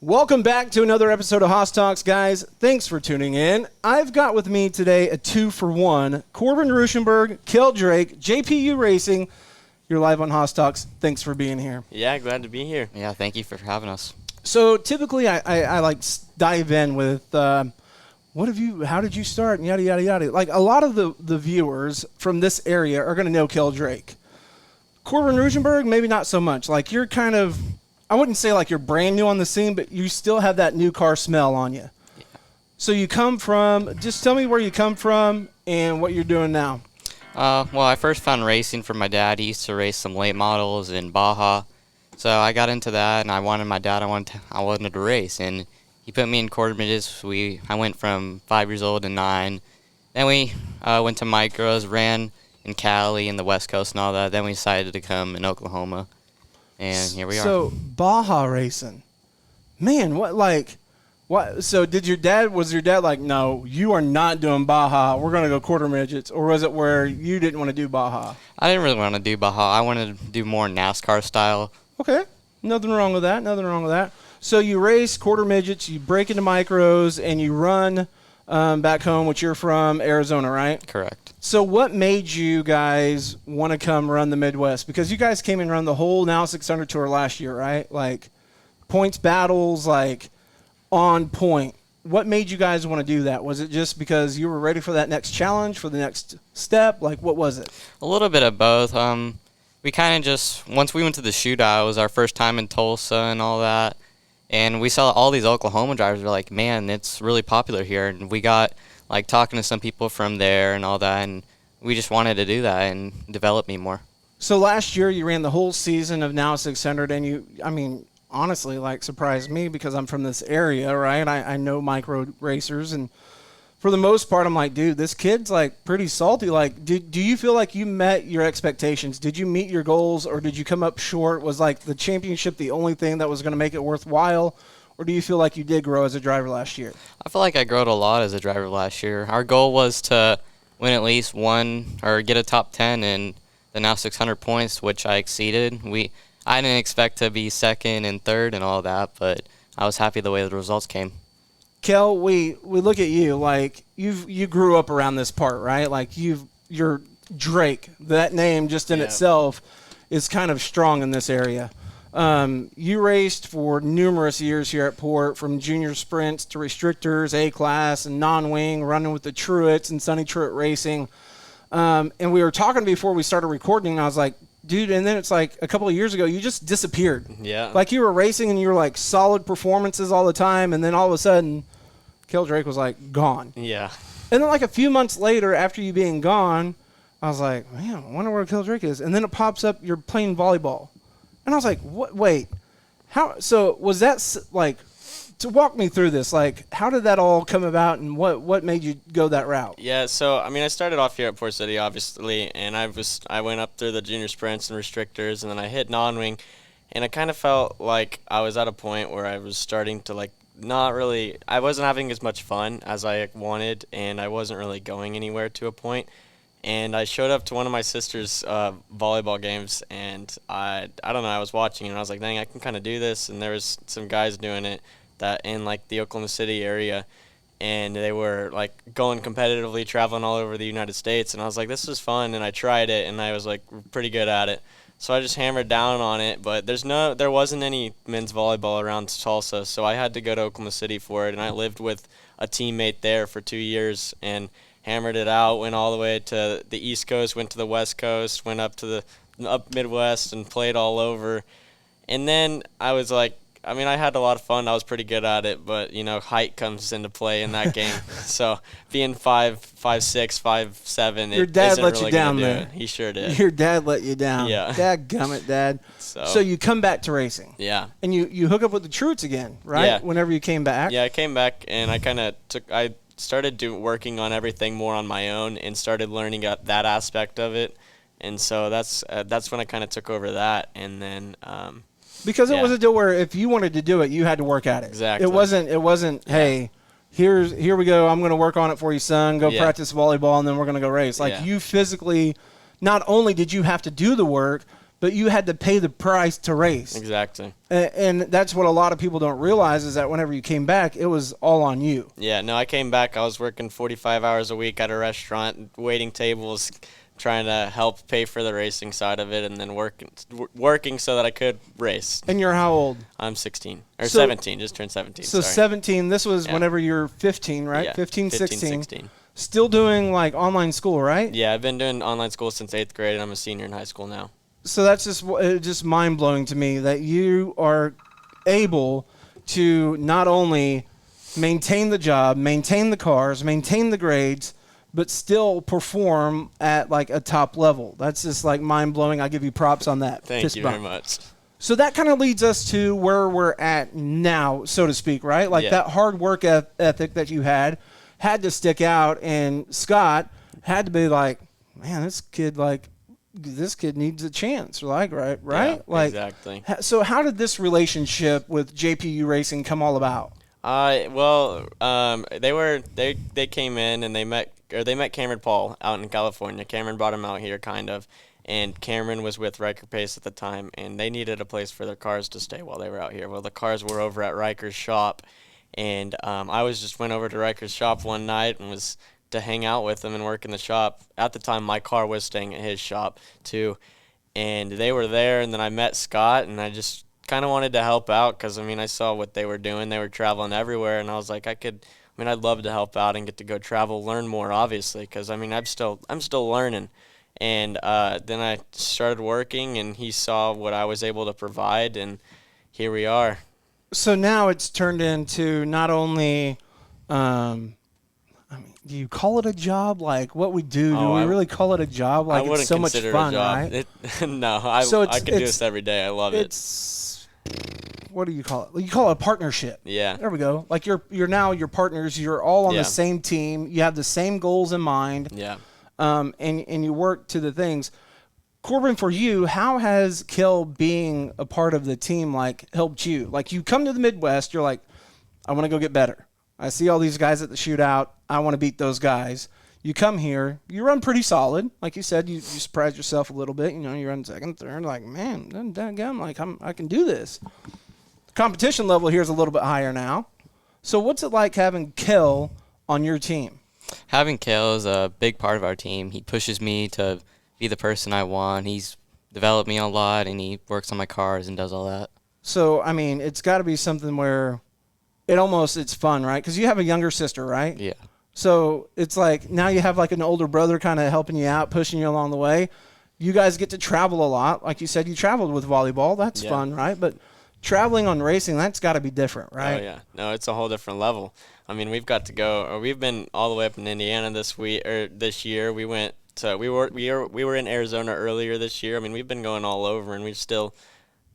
Welcome back to another episode of Haas Talks, guys. Thanks for tuning in. I've got with me today a 2-for-1. Corbin Ruchenberg, Kel Drake, JPU Racing. You're live on Haas Talks. Thanks for being here. Yeah, glad to be here. Yeah, thank you for having us. So typically I like dive in with how did you start and yada, yada, yada. Like a lot of the viewers from this area are going to know Kel Drake. Corbin Ruchenberg, maybe not so much. Like you're kind of, I wouldn't say like you're brand new on the scene, but you still have that new car smell on you. Yeah. So you come from, just tell me where you come from and what you're doing now. Well, I first found racing from my dad. He used to race some late models in Baja. So I got into that, and I wanted to race, and he put me in quarter midgets. I went from 5 years old to 9. Then we went to micros, ran in Cali and the West Coast and all that. Then we decided to come in Oklahoma. And here we are. So Baja racing, man, what? So was your dad like, no, you are not doing Baja. We're going to go quarter midgets. Or was it where you didn't want to do Baja? I didn't really want to do Baja. I wanted to do more NASCAR style. Okay. Nothing wrong with that. So you race quarter midgets, you break into micros, and you run back home, which you're from Arizona, right? Correct. So what made you guys want to come run the Midwest? Because you guys came and run the whole Now 600 tour last year, right? Like points battles, like on point. What made you guys want to do that? Was it just because you were ready for that next challenge, for the next step? Like what was it? A little bit of both. We kind of just, once we went to the shootout, it was our first time in Tulsa and all that. And we saw all these Oklahoma drivers were like, man, it's really popular here. And we got like talking to some people from there and all that. And we just wanted to do that and develop me more. So last year you ran the whole season of Now 600 and honestly, like surprised me because I'm from this area, right? I know micro racers, and for the most part, I'm like, dude, this kid's like pretty salty. Like, do you feel like you met your expectations? Did you meet your goals, or did you come up short? Was like the championship the only thing that was going to make it worthwhile, or do you feel like you did grow as a driver last year? I feel like I grew a lot as a driver last year. Our goal was to win at least one or get a top 10 in the Now 600 points, which I exceeded. I didn't expect to be second and third and all that, but I was happy the way the results came. Kel, we look at you like you grew up around this part, right? Like you're Drake. That name just in itself is kind of strong in this area. You raced for numerous years here at Port, from junior sprints to restrictors, A-class, and non-wing, running with the Truetts and Sonny Truett Racing. And we were talking before we started recording, and I was like, dude, and then it's like a couple of years ago, you just disappeared. Yeah. Like you were racing and you were like solid performances all the time, and then all of a sudden, Kel Drake was like gone. Yeah. And then like a few months later, after you being gone, I was like, man, I wonder where Kel Drake is. And then it pops up, you're playing volleyball. And I was like, what? Wait, how? So was that like, to walk me through this, like how did that all come about, and what made you go that route? Yeah, so I started off here at Port City, obviously, and I went up through the junior sprints and restrictors, and then I hit non-wing, and I kind of felt like I was at a point where I was starting to like I wasn't having as much fun as I wanted, and I wasn't really going anywhere to a point. And I showed up to one of my sister's volleyball games, and I don't know, I was watching, and I was like, dang, I can kind of do this. And there was some guys doing it that in like the Oklahoma City area, and they were like going competitively, traveling all over the United States. And I was like, this is fun, and I tried it, and I was like pretty good at it. So I just hammered down on it, but there wasn't any men's volleyball around Tulsa, so I had to go to Oklahoma City for it, and I lived with a teammate there for 2 years and hammered it out, went all the way to the East Coast, went to the West Coast, went up to the Midwest and played all over. And then I was like, I had a lot of fun. I was pretty good at it, but, height comes into play in that game. So being 5'6", 5'7", your dad isn't let really you down gonna do there. it. He sure did. Your dad let you down. Yeah. Dadgummit, Dad. So you come back to racing. Yeah. And you hook up with the Truetts again, right? Yeah. Whenever you came back. Yeah, I came back, and I started working on everything more on my own and started learning that aspect of it. And so that's when I kind of took over that, and then because it was a deal where if you wanted to do it, you had to work at it. Exactly. It wasn't hey, here we go, I'm going to work on it for you, son. Go practice volleyball, and then we're going to go race. Like you physically, not only did you have to do the work, but you had to pay the price to race. Exactly. And that's what a lot of people don't realize is that whenever you came back, it was all on you. Yeah, no, I came back. I was working 45 hours a week at a restaurant, waiting tables, trying to help pay for the racing side of it, and then working so that I could race. And you're how old? I'm 16. Or 17. Just turned 17. So sorry. 17. This was whenever you're 15, right? Yeah, 15, 16. 16. Still doing like online school, right? Yeah, I've been doing online school since 8th grade, and I'm a senior in high school now. So that's just mind-blowing to me that you are able to not only maintain the job, maintain the cars, maintain the grades, but still perform at like a top level. That's just like mind-blowing. I give you props on that. Thank you very much. So that kind of leads us to where we're at now, so to speak, right? Like that hard work ethic that you had to stick out, and Scott had to be like, man, this kid needs a chance, like, right? Yeah, like, exactly. So how did this relationship with JPU Racing come all about? They came in and they met Cameron Paul out in California. Cameron brought him out here, kind of, and Cameron was with Riker Pace at the time, and they needed a place for their cars to stay while they were out here. Well, the cars were over at Riker's shop, and I went over to Riker's shop one night and was to hang out with him and work in the shop. At the time, my car was staying at his shop too, and they were there. And then I met Scott, and I just kind of wanted to help out because I saw what they were doing. They were traveling everywhere, and I was like, I'd love to help out and get to go travel, learn more, obviously, because I'm still learning. And then I started working, and he saw what I was able to provide, and here we are. So now it's turned into not only. Do you call it a job? Like what we do? Do we really call it a job? Like it's so much fun, right? No, I can do this every day. I love it. What do you call it? You call it a partnership. Yeah. There we go. Like you're now your partners. You're all on the same team. You have the same goals in mind. Yeah. And you work to the things. Corbin, for you, how has Kel being a part of the team helped you? Like you come to the Midwest, you're like, I want to go get better. I see all these guys at the shootout. I want to beat those guys. You come here, you run pretty solid. Like you said, you surprise yourself a little bit. You run second, third, like, man, I can do this. The competition level here is a little bit higher now. So what's it like having Kel on your team? Having Kel is a big part of our team. He pushes me to be the person I want. He's developed me a lot, and he works on my cars and does all that. So, it's got to be something where it's fun, right? Because you have a younger sister, right? Yeah. So it's like now you have like an older brother kind of helping you out, pushing you along the way. You guys get to travel a lot. Like you said, you traveled with volleyball. That's fun, right? But traveling on racing, that's got to be different, right? Oh, yeah. No, it's a whole different level. We've got to go, or we've been all the way up in Indiana this year. We went to, we were in Arizona earlier this year. We've been going all over, and we still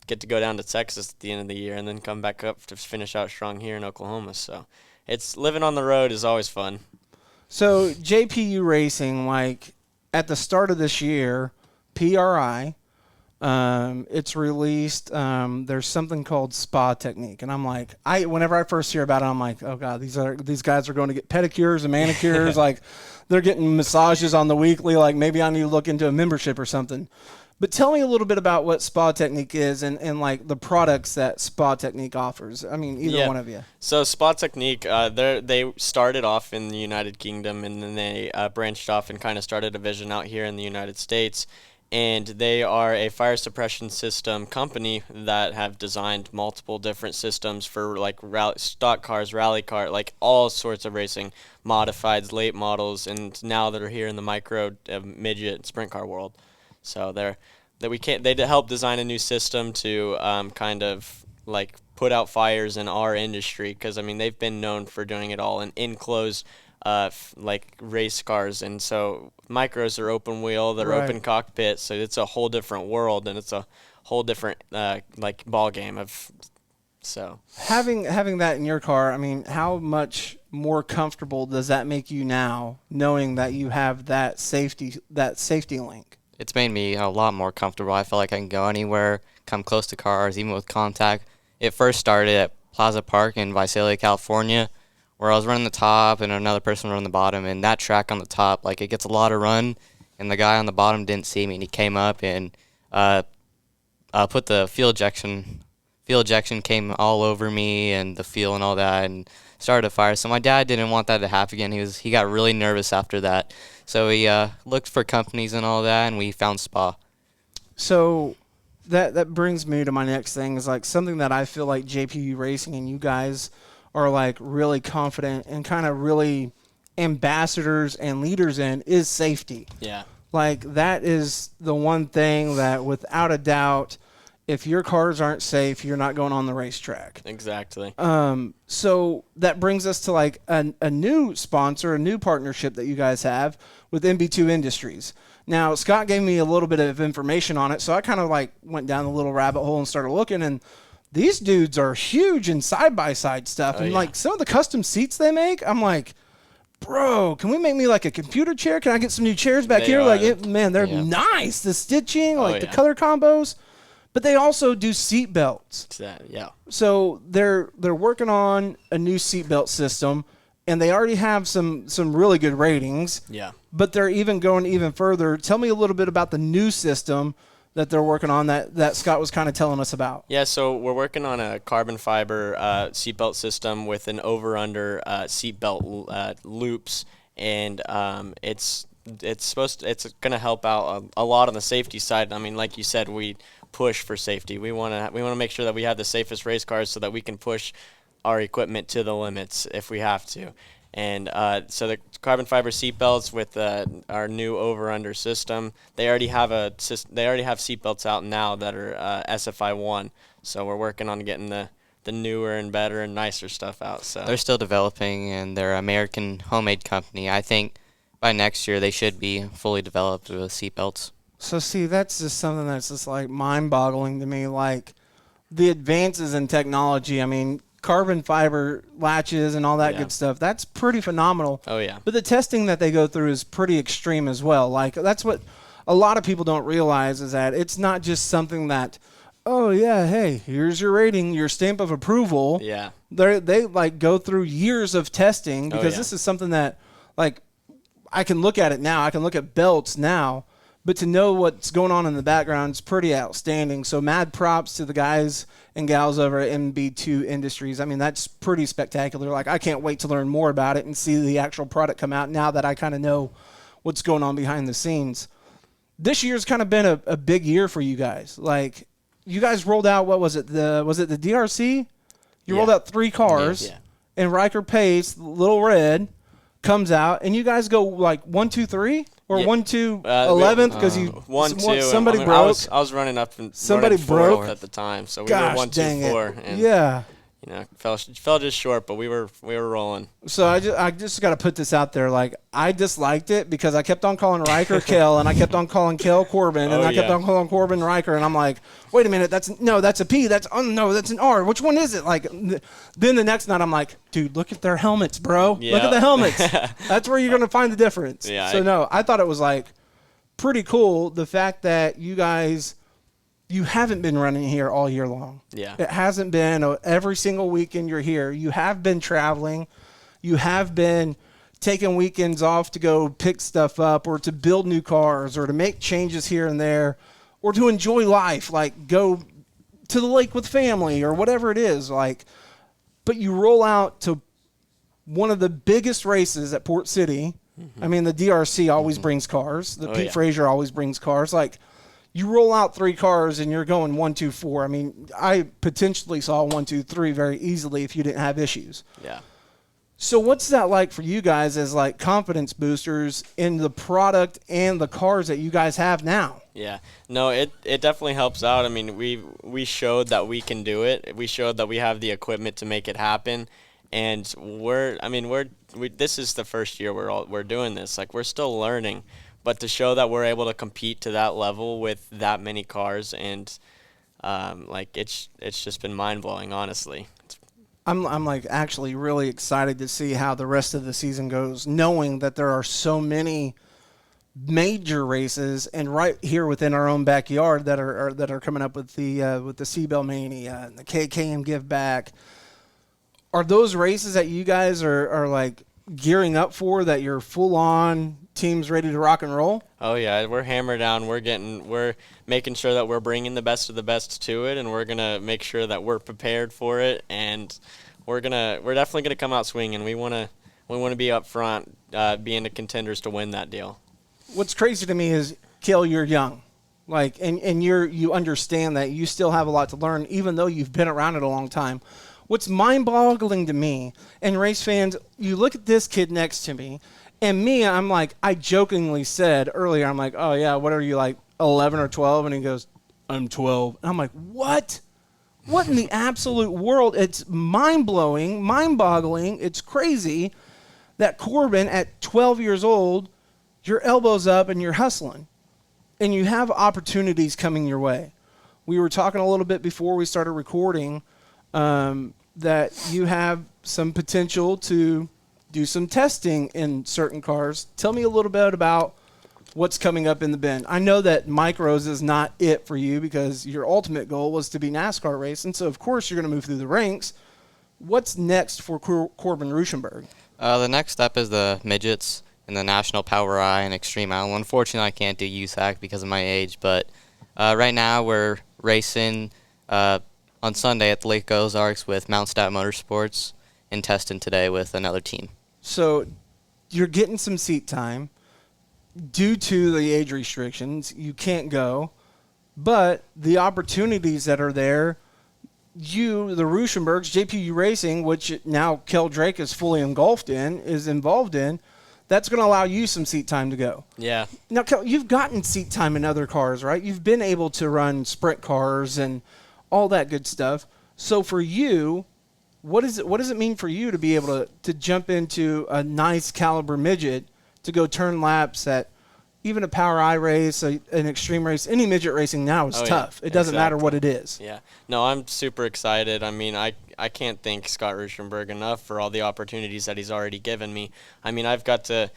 get to go down to Texas at the end of the year and then come back up to finish out strong here in Oklahoma. So it's living on the road is always fun. So JPU Racing, at the start of this year, PRI, it's released. There's something called Spa Technique, and I'm like, whenever I first hear about it, I'm like, oh god, these guys are going to get pedicures and manicures, like they're getting massages on the weekly. Like maybe I need to look into a membership or something. But tell me a little bit about what Spa Technique is and the products that Spa Technique offers. Either one of you. So Spa Technique, they started off in the United Kingdom, and then they branched off and kind of started a division out here in the United States. And they are a fire suppression system company that have designed multiple different systems for stock cars, rally car, all sorts of racing, modifieds, late models, and now that are here in the micro, midget, sprint car world. So they help design a new system to put out fires in our industry because they've been known for doing it all in enclosed race cars, and so micros are open wheel, they're open cockpit, so it's a whole different world and it's a whole different ball game of. So having that in your car, how much more comfortable does that make you now, knowing that you have that safety link? It's made me a lot more comfortable. I feel like I can go anywhere, come close to cars, even with contact. It first started at Plaza Park in Visalia, California, where I was running the top and another person running the bottom, and that track on the top, it gets a lot of run, and the guy on the bottom didn't see me, and he came up and put the fuel ejection. Fuel ejection came all over me and the fuel and all that, and started a fire. So my dad didn't want that to happen again. He got really nervous after that. So he looked for companies and all that, and we found Spa. So that brings me to my next thing, is like something that I feel like JPU Racing and you guys are like really confident and kind of really ambassadors and leaders in is safety. Yeah. Like that is the one thing that without a doubt, if your cars aren't safe, you're not going on the racetrack. Exactly. So that brings us to like a new sponsor, a new partnership that you guys have with MB2 Industries. Now, Scott gave me a little bit of information on it, so I kind of like went down the little rabbit hole and started looking, and these dudes are huge in side-by-side stuff. And like some of the custom seats they make, I'm like, bro, can we make me like a computer chair? Can I get some new chairs back here? Man, they're nice. The stitching, the color combos. But they also do seat belts. So they're working on a new seat belt system, and they already have some really good ratings. Yeah. But they're even going even further. Tell me a little bit about the new system that they're working on that Scott was kind of telling us about. Yeah, so we're working on a carbon fiber seatbelt system with an over-under seatbelt loops, and it's going to help out a lot on the safety side. I mean, like you said, we push for safety. We want to make sure that we have the safest race cars so that we can push our equipment to the limits if we have to. And so the carbon fiber seat belts with our new over/under system, they already have seat belts out now that are SFI 1. So we're working on getting the newer and better and nicer stuff out. So they're still developing, and they're an American homemade company. I think by next year they should be fully developed with seat belts. So see, that's just something that's just like mind-boggling to me. Like the advances in technology. I mean, carbon fiber latches and all that good stuff. That's pretty phenomenal. Oh yeah. But the testing that they go through is pretty extreme as well. Like that's what a lot of people don't realize, is that it's not just something that, oh yeah, hey, here's your rating, your stamp of approval. Yeah. They like go through years of testing, because this is something that like I can look at it now. I can look at belts now. But to know what's going on in the background is pretty outstanding. So mad props to the guys and gals over at MB2 Industries. I mean, that's pretty spectacular. Like, I can't wait to learn more about it and see the actual product come out now that I kind of know what's going on behind the scenes. This year's kind of been a big year for you guys. Like, you guys rolled out, what was it? Was it the DRC? You rolled out 3 cars, and Riker Pace, Little Red, comes out, and you guys go like 1, 2, 3? Or 1, 2, 11th, because 1, 2. Somebody broke. I was running up and somebody broke at the time, so we were 1, 2, 4. And, you know, fell just short, but we were rolling. So I just got to put this out there. Like, I disliked it because I kept on calling Riker Kel, and I kept on calling Kel Corbin, and I kept on calling Corbin Riker, and I'm like, wait a minute, that's a P. That's an R. Which one is it? Like, then the next night I'm like, dude, look at their helmets, bro. Yeah. Look at the helmets. That's where you're gonna find the difference. Yeah. So I thought it was like pretty cool, the fact that you guys. You haven't been running here all year long. Yeah. It hasn't been every single weekend you're here. You have been traveling. You have been taking weekends off to go pick stuff up, or to build new cars, or to make changes here and there, or to enjoy life, like go to the lake with family or whatever it is. Like, but you roll out to one of the biggest races at Port City. Mm-hmm. I mean, the DRC always brings cars. The Pete Frazier always brings cars. Like, you roll out 3 cars and you're going 1, 2, 4. I mean, I potentially saw 1, 2, 3 very easily if you didn't have issues. Yeah. So what's that like for you guys as like confidence boosters in the product and the cars that you guys have now? Yeah. No, it definitely helps out. I mean, we showed that we can do it. We showed that we have the equipment to make it happen. And this is the first year we're doing this. Like, we're still learning. But to show that we're able to compete to that level with that many cars, and it's just been mind blowing, honestly. I'm like actually really excited to see how the rest of the season goes, knowing that there are so many major races, and right here within our own backyard that are coming up with the Seabell Mania and the KKM Give Back. Are those races that you guys are like gearing up for, that you're full on team's ready to rock and roll? Oh yeah, we're hammered down. We're making sure that we're bringing the best of the best to it, and we're gonna make sure that we're prepared for it, and we're definitely gonna come out swinging. We wanna be up front, being the contenders to win that deal. What's crazy to me is, Kel, you're young, like, and you understand that you still have a lot to learn, even though you've been around it a long time. What's mind-boggling to me, and race fans, you look at this kid next to me, and me, I'm like, I jokingly said earlier, I'm like, oh yeah, what are you, like 11 or 12? And he goes, I'm 12. And I'm like, what? What in the absolute world? It's mind-blowing, mind-boggling. It's crazy that Corbin, at 12 years old, your elbows up and you're hustling, and you have opportunities coming your way. We were talking a little bit before we started recording that you have some potential to do some testing in certain cars. Tell me a little bit about what's coming up in the bin. I know that micros is not it for you because your ultimate goal was to be NASCAR racing, so of course you're going to move through the ranks. What's next for Corbin Ruchenberg? The next step is the midgets in the National Power I and Extreme Island. Unfortunately, I can't do USAC because of my age, but right now we're racing on Sunday at the Lake Ozarks with Mount Stat Motorsports and testing today with another team. So you're getting some seat time. Due to the age restrictions, you can't go. But the opportunities that are there, you, the Rueschenbergs, JPU Racing, which now Kel Drake is fully engulfed in, is involved in, that's going to allow you some seat time to go. Yeah. Now, Kel, you've gotten seat time in other cars, right? You've been able to run sprint cars and all that good stuff. So for you, what does it mean for you to be able to jump into a nice caliber midget to go turn laps at even a Power I race, an extreme race? Any midget racing now is tough. Yeah, it doesn't matter what it is. Yeah. No, I'm super excited. I mean, I can't thank Scott Rueschenberg enough for all the opportunities that he's already given me. I mean, I've got to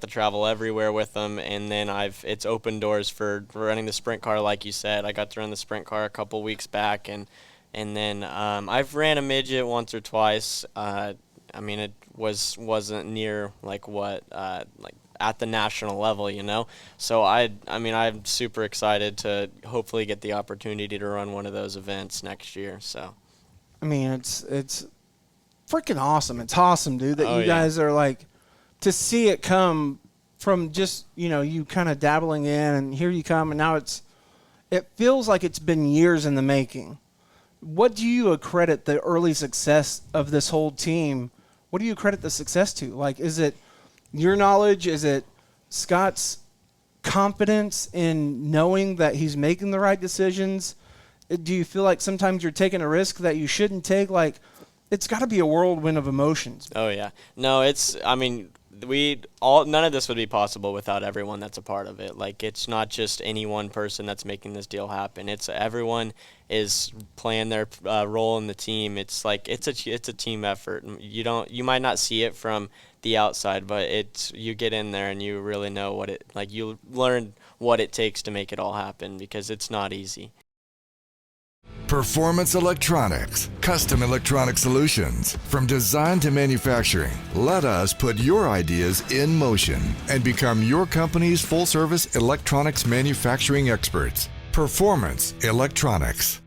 travel everywhere with him, and then it's opened doors for running the sprint car, like you said. I got to run the sprint car a couple weeks back, and then I've ran a midget once or twice. I mean, it wasn't near like at the national level, you know. So I'm super excited to hopefully get the opportunity to run one of those events next year. So, I mean, it's freaking awesome. It's awesome, dude, that you guys are like, to see it come from just, you kind of dabbling in, and here you come, and now it feels like it's been years in the making. What do you accredit the early success of this whole team? What do you credit the success to? Like, is it your knowledge? Is it Scott's confidence in knowing that he's making the right decisions? Do you feel like sometimes you're taking a risk that you shouldn't take? Like, it's got to be a whirlwind of emotions. Oh, yeah. No, none of this would be possible without everyone that's a part of it. Like, it's not just any one person that's making this deal happen. It's everyone is playing their role in the team. It's like it's a team effort. You might not see it from the outside, but you get in there and you really know you learn what it takes to make it all happen, because it's not easy. Performance Electronics, custom electronic solutions. From design to manufacturing, let us put your ideas in motion and become your company's full-service electronics manufacturing experts. Performance Electronics.